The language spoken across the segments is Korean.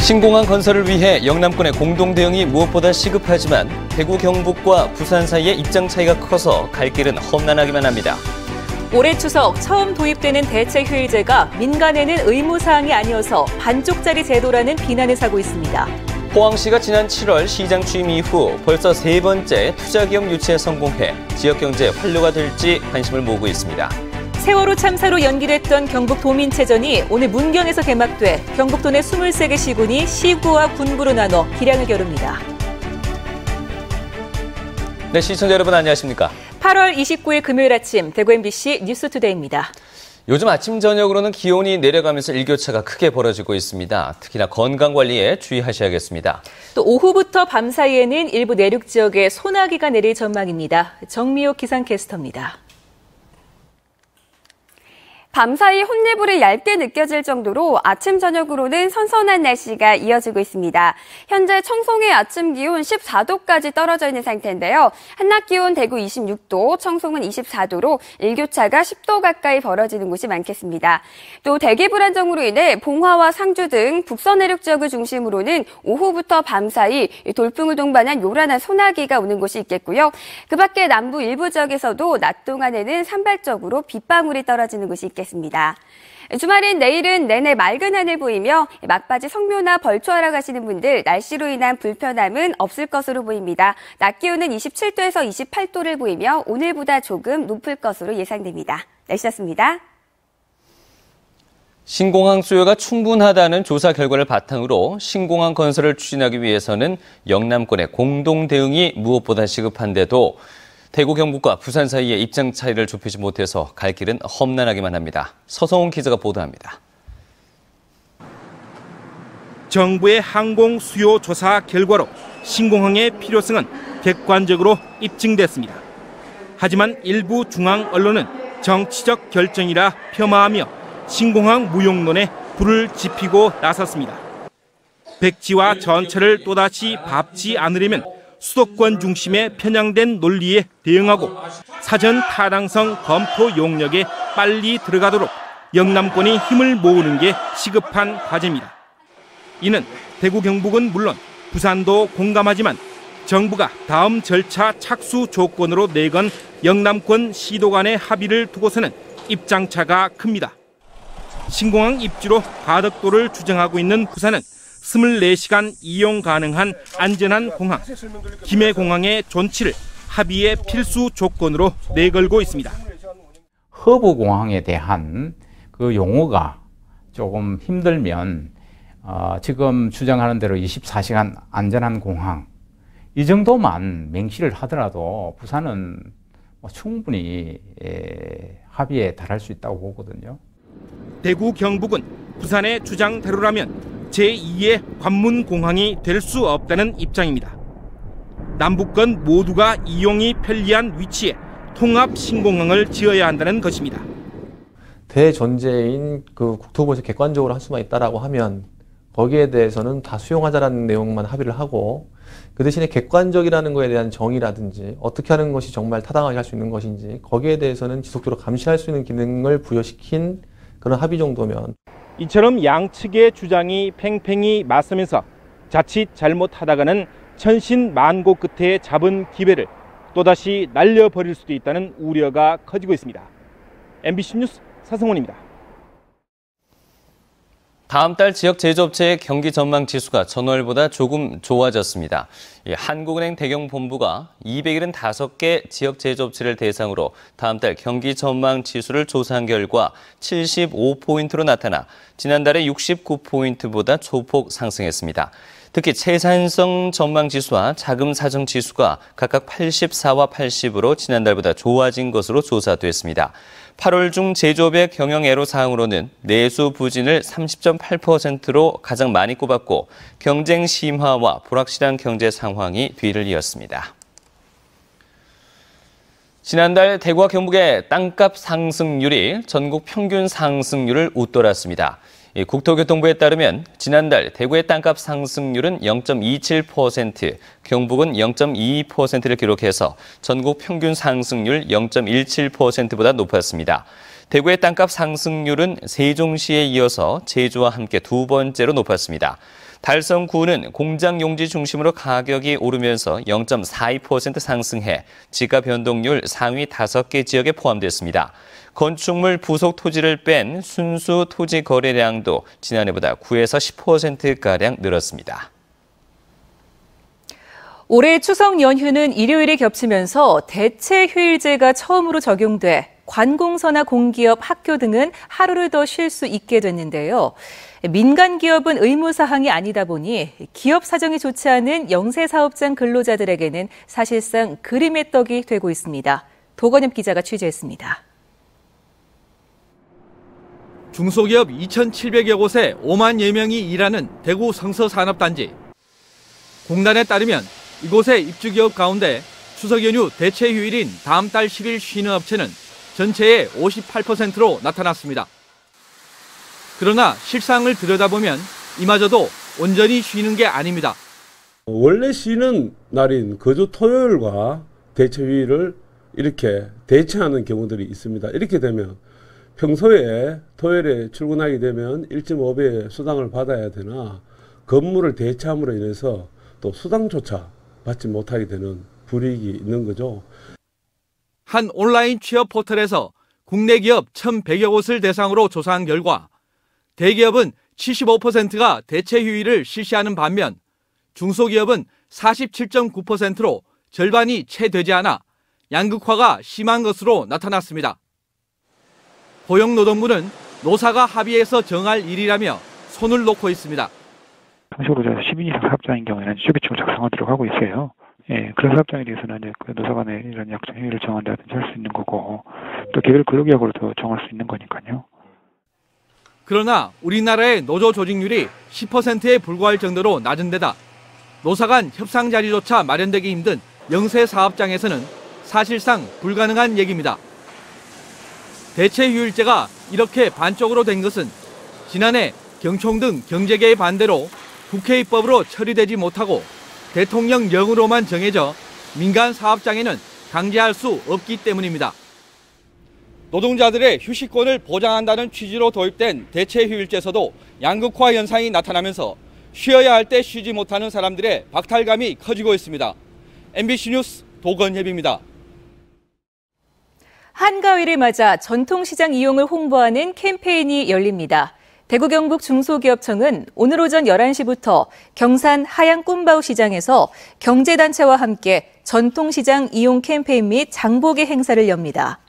신공항 건설을 위해 영남권의 공동 대응이 무엇보다 시급하지만 대구 경북과 부산 사이의 입장 차이가 커서 갈 길은 험난하기만 합니다. 올해 추석 처음 도입되는 대체휴일제가 민간에는 의무사항이 아니어서 반쪽짜리 제도라는 비난을 사고 있습니다. 포항시가 지난 7월 시장 취임 이후 벌써 세 번째 투자기업 유치에 성공해 지역경제 활로가 될지 관심을 모으고 있습니다. 세월호 참사로 연기됐던 경북도민체전이 오늘 문경에서 개막돼 경북도 내 23개 시군이 시구와 군부로 나눠 기량을 겨룹니다. 네, 시청자 여러분 안녕하십니까? 8월 29일 금요일 아침 대구 MBC 뉴스투데이입니다. 요즘 아침 저녁으로는 기온이 내려가면서 일교차가 크게 벌어지고 있습니다. 특히나 건강관리에 주의하셔야겠습니다. 또 오후부터 밤 사이에는 일부 내륙 지역에 소나기가 내릴 전망입니다. 정미옥 기상캐스터입니다. 밤사이 혼내불이 얇게 느껴질 정도로 아침 저녁으로는 선선한 날씨가 이어지고 있습니다. 현재 청송의 아침 기온 14도까지 떨어져 있는 상태인데요. 한낮 기온 대구 26도, 청송은 24도로 일교차가 10도 가까이 벌어지는 곳이 많겠습니다. 또 대기 불안정으로 인해 봉화와 상주 등 북서 내륙 지역을 중심으로는 오후부터 밤 사이 돌풍을 동반한 요란한 소나기가 오는 곳이 있겠고요. 그 밖에 남부 일부 지역에서도 낮 동안에는 산발적으로 빗방울이 떨어지는 곳이 있겠습니다. 주말인 내일은 내내 맑은 하늘 보이며 막바지 성묘나 벌초하러 가시는 분들 날씨로 인한 불편함은 없을 것으로 보입니다. 낮 기온은 27도에서 28도를 보이며 오늘보다 조금 높을 것으로 예상됩니다. 날씨였습니다. 신공항 수요가 충분하다는 조사 결과를 바탕으로 신공항 건설을 추진하기 위해서는 영남권의 공동 대응이 무엇보다 시급한데도 대구 경북과 부산 사이의 입장 차이를 좁히지 못해서 갈 길은 험난하기만 합니다. 서성훈 기자가 보도합니다. 정부의 항공 수요 조사 결과로 신공항의 필요성은 객관적으로 입증됐습니다. 하지만 일부 중앙 언론은 정치적 결정이라 폄하하며 신공항 무용론에 불을 지피고 나섰습니다. 백지와 전철을 또다시 밟지 않으려면 수도권 중심의 편향된 논리에 대응하고 사전 타당성 검토 용역에 빨리 들어가도록 영남권이 힘을 모으는 게 시급한 과제입니다. 이는 대구 경북은 물론 부산도 공감하지만 정부가 다음 절차 착수 조건으로 내건 영남권 시도 간의 합의를 두고서는 입장차가 큽니다. 신공항 입지로 가덕도를 주장하고 있는 부산은 24시간 이용 가능한 안전한 공항, 김해공항의 존치를 합의의 필수 조건으로 내걸고 있습니다. 허브공항에 대한 그 용어가 조금 힘들면 지금 주장하는 대로 24시간 안전한 공항 이 정도만 맹시를 하더라도 부산은 충분히 합의에 달할 수 있다고 보거든요. 대구 경북은 부산의 주장대로라면 제2의 관문공항이 될 수 없다는 입장입니다. 남북권 모두가 이용이 편리한 위치에 통합 신공항을 지어야 한다는 것입니다. 대전제인 그 국토부에서 객관적으로 할 수만 있다라고 하면 거기에 대해서는 다 수용하자라는 내용만 합의를 하고 그 대신에 객관적이라는 거에 대한 정의라든지 어떻게 하는 것이 정말 타당하게 할 수 있는 것인지 거기에 대해서는 지속적으로 감시할 수 있는 기능을 부여시킨 그런 합의 정도면 이처럼 양측의 주장이 팽팽히 맞서면서 자칫 잘못하다가는 천신만고 끝에 잡은 기회를 또다시 날려버릴 수도 있다는 우려가 커지고 있습니다. MBC 뉴스 서성훈입니다. 다음 달 지역 제조업체의 경기 전망 지수가 전월보다 조금 좋아졌습니다. 한국은행 대경본부가 275개 지역 제조업체를 대상으로 다음 달 경기 전망 지수를 조사한 결과 75포인트로 나타나 지난달에 69포인트보다 조폭 상승했습니다. 특히 생산성 전망 지수와 자금 사정 지수가 각각 84와 80으로 지난달보다 좋아진 것으로 조사됐습니다. 8월 중 제조업의 경영 애로사항으로는 내수 부진을 30.8%로 가장 많이 꼽았고 경쟁 심화와 불확실한 경제 상황이 뒤를 이었습니다. 지난달 대구와 경북의 땅값 상승률이 전국 평균 상승률을 웃돌았습니다. 국토교통부에 따르면 지난달 대구의 땅값 상승률은 0.27%, 경북은 0.22%를 기록해서 전국 평균 상승률 0.17%보다 높았습니다. 대구의 땅값 상승률은 세종시에 이어서 제주와 함께 두 번째로 높았습니다. 달성구는 공장 용지 중심으로 가격이 오르면서 0.42% 상승해 지가 변동률 상위 5개 지역에 포함됐습니다. 건축물 부속 토지를 뺀 순수 토지 거래량도 지난해보다 9에서 10%가량 늘었습니다. 올해 추석 연휴는 일요일에 겹치면서 대체 휴일제가 처음으로 적용돼 관공서나 공기업, 학교 등은 하루를 더 쉴 수 있게 됐는데요. 민간 기업은 의무사항이 아니다 보니 기업 사정이 좋지 않은 영세사업장 근로자들에게는 사실상 그림의 떡이 되고 있습니다. 도건엽 기자가 취재했습니다. 중소기업 2,700여 곳에 5만여 명이 일하는 대구 성서산업단지. 공단에 따르면 이곳의 입주기업 가운데 추석 연휴 대체 휴일인 다음 달 10일 쉬는 업체는 전체의 58%로 나타났습니다. 그러나 실상을 들여다보면 이마저도 온전히 쉬는 게 아닙니다. 원래 쉬는 날인 거주 토요일과 대체 휴일을 이렇게 대체하는 경우들이 있습니다. 이렇게 되면 평소에 토요일에 출근하게 되면 1.5배의 수당을 받아야 되나 근무를 대체함으로 인해서 또 수당조차 받지 못하게 되는 불이익이 있는 거죠. 한 온라인 취업 포털에서 국내 기업 1,100여 곳을 대상으로 조사한 결과 대기업은 75%가 대체 휴일을 실시하는 반면 중소기업은 47.9%로 절반이 채 되지 않아 양극화가 심한 것으로 나타났습니다. 고용노동부는 노사가 합의해서 정할 일이라며 손을 놓고 있습니다. 상식으로 10인 이상 사업장인 경우에는 주기적으로 작성을 들어가고 있어요. 예, 그런 사업장에 대해서는 이제 그 노사 간에 이런 약정 협의를 정한다든지 할 수 있는 거고 또 개별 근로계약으로도 정할 수 있는 거니까요. 그러나 우리나라의 노조 조직률이 10%에 불과할 정도로 낮은 데다 노사 간 협상 자리조차 마련되기 힘든 영세 사업장에서는 사실상 불가능한 얘기입니다. 대체 휴일제가 이렇게 반쪽으로 된 것은 지난해 경총 등 경제계의 반대로 국회 입법으로 처리되지 못하고 대통령령으로만 정해져 민간 사업장에는 강제할 수 없기 때문입니다. 노동자들의 휴식권을 보장한다는 취지로 도입된 대체 휴일제에서도 양극화 현상이 나타나면서 쉬어야 할 때 쉬지 못하는 사람들의 박탈감이 커지고 있습니다. MBC 뉴스 도건협입니다. 한가위를 맞아 전통시장 이용을 홍보하는 캠페인이 열립니다. 대구 경북 중소기업청은 오늘 오전 11시부터 경산 하양 꿈바우 시장에서 경제단체와 함께 전통시장 이용 캠페인 및 장보기 행사를 엽니다.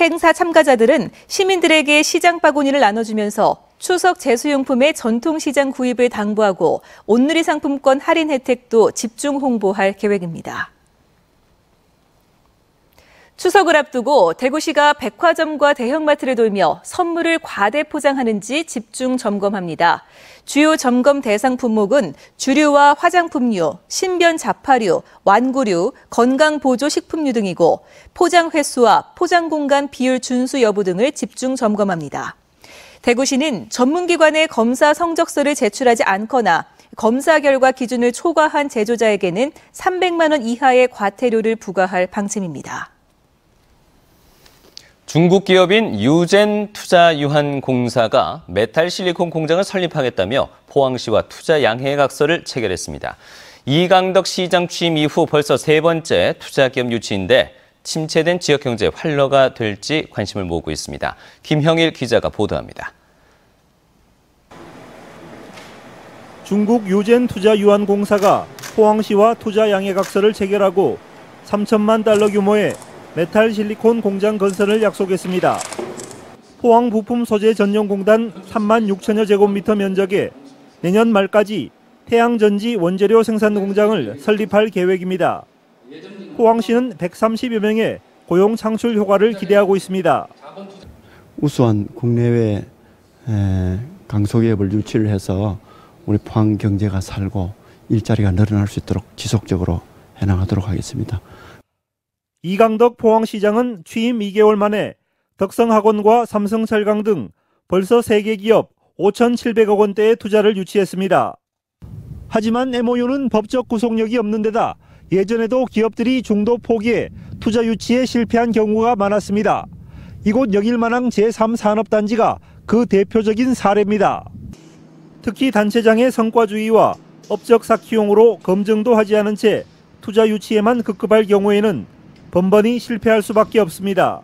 행사 참가자들은 시민들에게 시장 바구니를 나눠주면서 추석 제수용품의 전통시장 구입을 당부하고 온누리 상품권 할인 혜택도 집중 홍보할 계획입니다. 추석을 앞두고 대구시가 백화점과 대형마트를 돌며 선물을 과대 포장하는지 집중 점검합니다. 주요 점검 대상 품목은 주류와 화장품류, 신변 자파류, 완구류, 건강보조식품류 등이고 포장 횟수와 포장 공간 비율 준수 여부 등을 집중 점검합니다. 대구시는 전문기관에 검사 성적서를 제출하지 않거나 검사 결과 기준을 초과한 제조자에게는 300만 원 이하의 과태료를 부과할 방침입니다. 중국 기업인 유젠투자유한공사가 메탈 실리콘 공장을 설립하겠다며 포항시와 투자 양해각서를 체결했습니다. 이강덕 시장 취임 이후 벌써 3번째 투자 기업 유치인데 침체된 지역 경제 활로가 될지 관심을 모으고 있습니다. 김형일 기자가 보도합니다. 중국 유젠투자유한공사가 포항시와 투자 양해각서를 체결하고 3천만 달러 규모의 메탈 실리콘 공장 건설을 약속했습니다. 포항 부품 소재 전용공단 3만 6천여 제곱미터 면적에 내년 말까지 태양전지 원재료 생산 공장을 설립할 계획입니다. 포항시는 130여 명의 고용 창출 효과를 기대하고 있습니다. 우수한 국내외 강소기업을 유치를 해서 우리 포항 경제가 살고 일자리가 늘어날 수 있도록 지속적으로 해나가도록 하겠습니다. 이강덕 포항시장은 취임 2개월 만에 덕성학원과 삼성철강 등 벌써 3개 기업 5,700억 원대의 투자를 유치했습니다. 하지만 MOU는 법적 구속력이 없는 데다 예전에도 기업들이 중도 포기해 투자 유치에 실패한 경우가 많았습니다. 이곳 영일만항 제3산업단지가 그 대표적인 사례입니다. 특히 단체장의 성과주의와 업적 쌓기용으로 검증도 하지 않은 채 투자 유치에만 급급할 경우에는 번번이 실패할 수밖에 없습니다.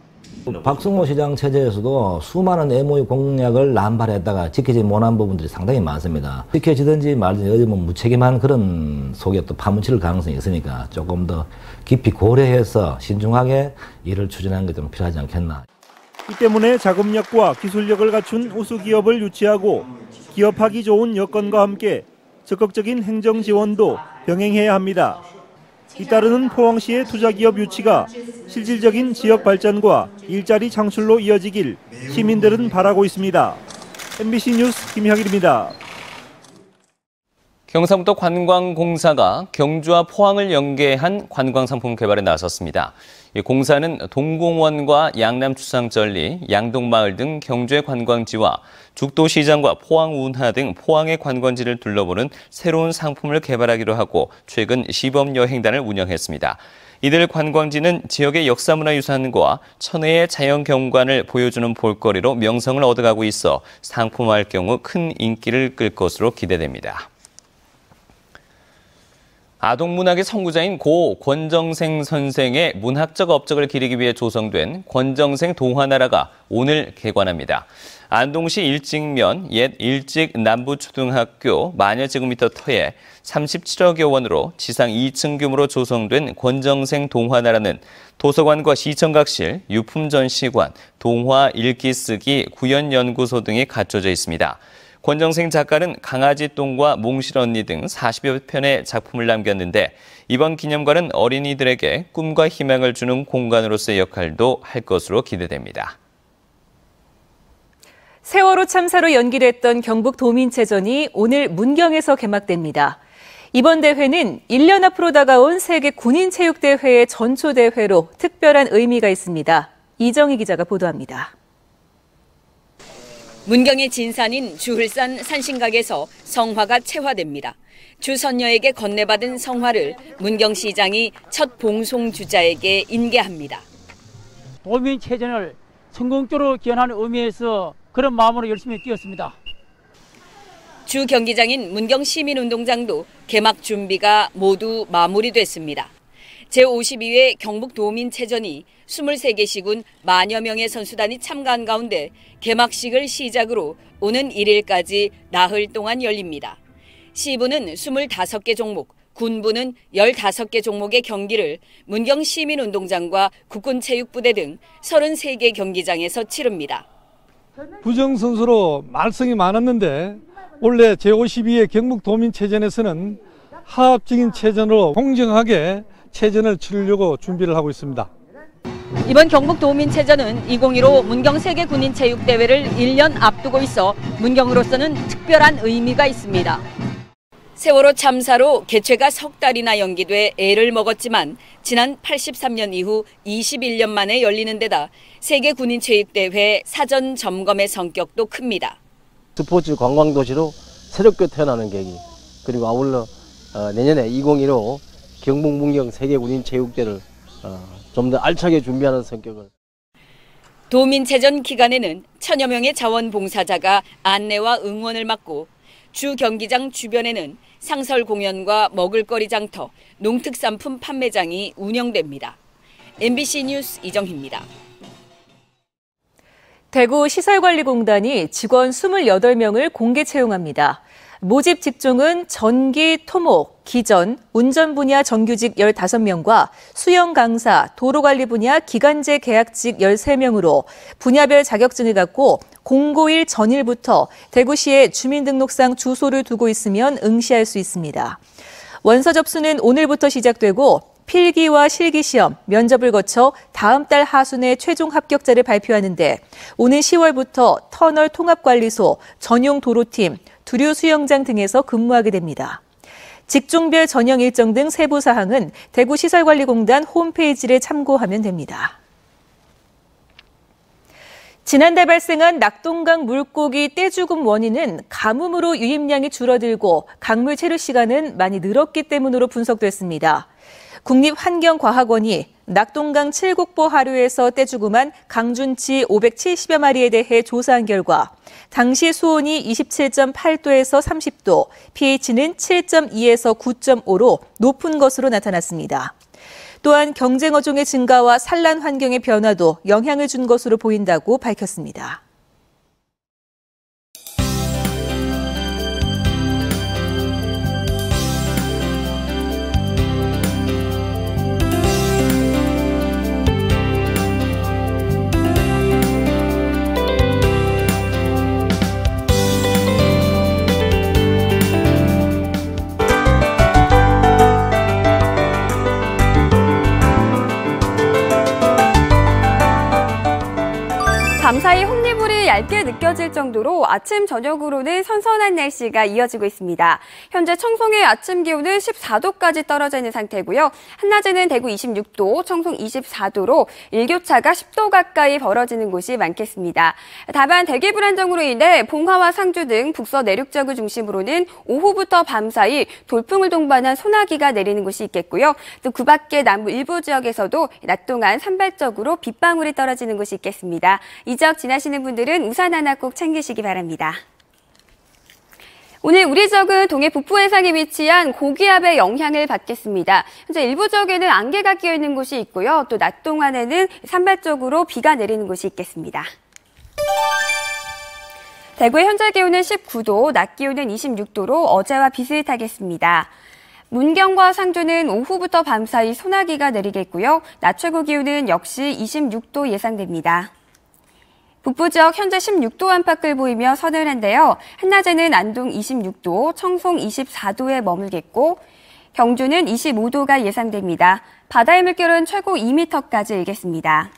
박승호 시장 체제에서도 수많은 MOU 공약을 남발했다가 지키지 못한 부분들이 상당히 많습니다. 지켜지든지 말든지 어디 뭐 무책임한 그런 속에 또 파묻힐 가능성이 있으니까 조금 더 깊이 고려해서 신중하게 일을 추진하는 게 좀 필요하지 않겠나. 이 때문에 자금력과 기술력을 갖춘 우수 기업을 유치하고 기업하기 좋은 여건과 함께 적극적인 행정 지원도 병행해야 합니다. 잇따르는 포항시의 투자기업 유치가 실질적인 지역 발전과 일자리 창출로 이어지길 시민들은 바라고 있습니다. MBC 뉴스 김혁일입니다. 경상북도 관광공사가 경주와 포항을 연계한 관광상품 개발에 나섰습니다. 공사는 동공원과 양남추상절리, 양동마을 등 경주의 관광지와 죽도시장과 포항운하 등 포항의 관광지를 둘러보는 새로운 상품을 개발하기로 하고 최근 시범여행단을 운영했습니다. 이들 관광지는 지역의 역사문화유산과 천혜의 자연경관을 보여주는 볼거리로 명성을 얻어가고 있어 상품화할 경우 큰 인기를 끌 것으로 기대됩니다. 아동문학의 선구자인 고 권정생 선생의 문학적 업적을 기리기 위해 조성된 권정생 동화나라가 오늘 개관합니다. 안동시 일직면 옛 일직남부초등학교 마녀제곱미터 터에 37억여 원으로 지상 2층 규모로 조성된 권정생 동화나라는 도서관과 시청각실, 유품전시관, 동화 읽기 쓰기 구연연구소 등이 갖춰져 있습니다. 권정생 작가는 강아지똥과 몽실언니 등 40여 편의 작품을 남겼는데 이번 기념관은 어린이들에게 꿈과 희망을 주는 공간으로서의 역할도 할 것으로 기대됩니다. 세월호 참사로 연기됐던 경북 도민체전이 오늘 문경에서 개막됩니다. 이번 대회는 1년 앞으로 다가온 세계 군인체육대회의 전초대회로 특별한 의미가 있습니다. 이정희 기자가 보도합니다. 문경의 진산인 주흘산 산신각에서 성화가 체화됩니다. 주선녀에게 건네받은 성화를 문경시장이 첫 봉송주자에게 인계합니다. 도민체전을 성공적으로 기원하는 의미에서 그런 마음으로 열심히 뛰었습니다. 주 경기장인 문경시민운동장도 개막 준비가 모두 마무리됐습니다. 제52회 경북도민체전이 23개 시군 만여 명의 선수단이 참가한 가운데 개막식을 시작으로 오는 1일까지 나흘 동안 열립니다. 시부는 25개 종목, 군부는 15개 종목의 경기를 문경시민운동장과 국군체육부대 등 33개 경기장에서 치릅니다. 부정선수로 말썽이 많았는데 원래 제52회 경북도민체전에서는 하합적인 체전으로 공정하게 체전을 치르려고 준비를 하고 있습니다. 이번 경북도민체전은 2015 문경세계군인체육대회를 1년 앞두고 있어 문경으로서는 특별한 의미가 있습니다. 세월호 참사로 개최가 석 달이나 연기돼 애를 먹었지만 지난 83년 이후 21년 만에 열리는 데다 세계군인체육대회 사전 점검의 성격도 큽니다. 스포츠 관광도시로 새롭게 태어나는 계기, 그리고 아울러 내년에 2015 경북 문경 세계군인체육대회를 좀 더 알차게 준비하는 성격을. 도민체전 기간에는 1000여 명의 자원봉사자가 안내와 응원을 맡고 주 경기장 주변에는 상설 공연과 먹을거리 장터, 농특산품 판매장이 운영됩니다. MBC 뉴스 이정희입니다. 대구시설관리공단이 직원 28명을 공개 채용합니다. 모집 직종은 전기, 토목, 기전, 운전 분야 정규직 15명과 수영 강사, 도로관리 분야 기간제 계약직 13명으로 분야별 자격증을 갖고 공고일 전일부터 대구시에 주민등록상 주소를 두고 있으면 응시할 수 있습니다. 원서 접수는 오늘부터 시작되고 필기와 실기시험, 면접을 거쳐 다음 달 하순에 최종 합격자를 발표하는데 오는 10월부터 터널 통합관리소, 전용 도로팀, 두류 수영장 등에서 근무하게 됩니다. 직종별 전형 일정 등 세부 사항은 대구시설관리공단 홈페이지를 참고하면 됩니다. 지난달 발생한 낙동강 물고기 떼죽음 원인은 가뭄으로 유입량이 줄어들고 강물 체류 시간은 많이 늘었기 때문으로 분석됐습니다. 국립환경과학원이 낙동강 칠곡보 하류에서 떼주고만 강준치 570여 마리에 대해 조사한 결과 당시 수온이 27.8도에서 30도, pH는 7.2에서 9.5로 높은 것으로 나타났습니다. 또한 경쟁어종의 증가와 산란 환경의 변화도 영향을 준 것으로 보인다고 밝혔습니다. 밤사이 홈리불이 얇게 느껴질 정도로 아침, 저녁으로는 선선한 날씨가 이어지고 있습니다. 현재 청송의 아침 기온은 14도까지 떨어져 있는 상태고요. 한낮에는 대구 26도, 청송 24도로 일교차가 10도 가까이 벌어지는 곳이 많겠습니다. 다만 대기 불안정으로 인해 봉화와 상주 등 북서 내륙 지역을 중심으로는 오후부터 밤사이 돌풍을 동반한 소나기가 내리는 곳이 있겠고요. 또 그 밖에 남부 일부 지역에서도 낮 동안 산발적으로 빗방울이 떨어지는 곳이 있겠습니다. 이 지역 지나시는 분들은 우산 하나 꼭 챙기시기 바랍니다. 오늘 우리 지역은 동해 북부 해상에 위치한 고기압의 영향을 받겠습니다. 현재 일부 지역에는 안개가 끼어 있는 곳이 있고요. 또 낮 동안에는 산발적으로 비가 내리는 곳이 있겠습니다. 대구의 현재 기온은 19도, 낮 기온은 26도로 어제와 비슷하겠습니다. 문경과 상주는 오후부터 밤사이 소나기가 내리겠고요. 낮 최고 기온은 역시 26도 예상됩니다. 북부 지역 현재 16도 안팎을 보이며 서늘한데요. 한낮에는 안동 26도, 청송 24도에 머물겠고 경주는 25도가 예상됩니다. 바다의 물결은 최고 2m까지 일겠습니다.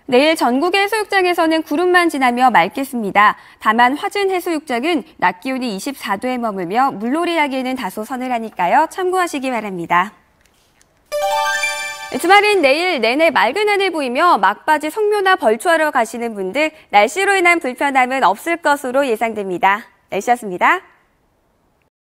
내일 전국의 해수욕장에서는 구름만 지나며 맑겠습니다. 다만 화진 해수욕장은 낮 기온이 24도에 머물며 물놀이하기에는 다소 서늘하니까요. 참고하시기 바랍니다. 주말인 내일 내내 맑은 하늘 보이며 막바지 성묘나 벌초하러 가시는 분들 날씨로 인한 불편함은 없을 것으로 예상됩니다. 날씨였습니다.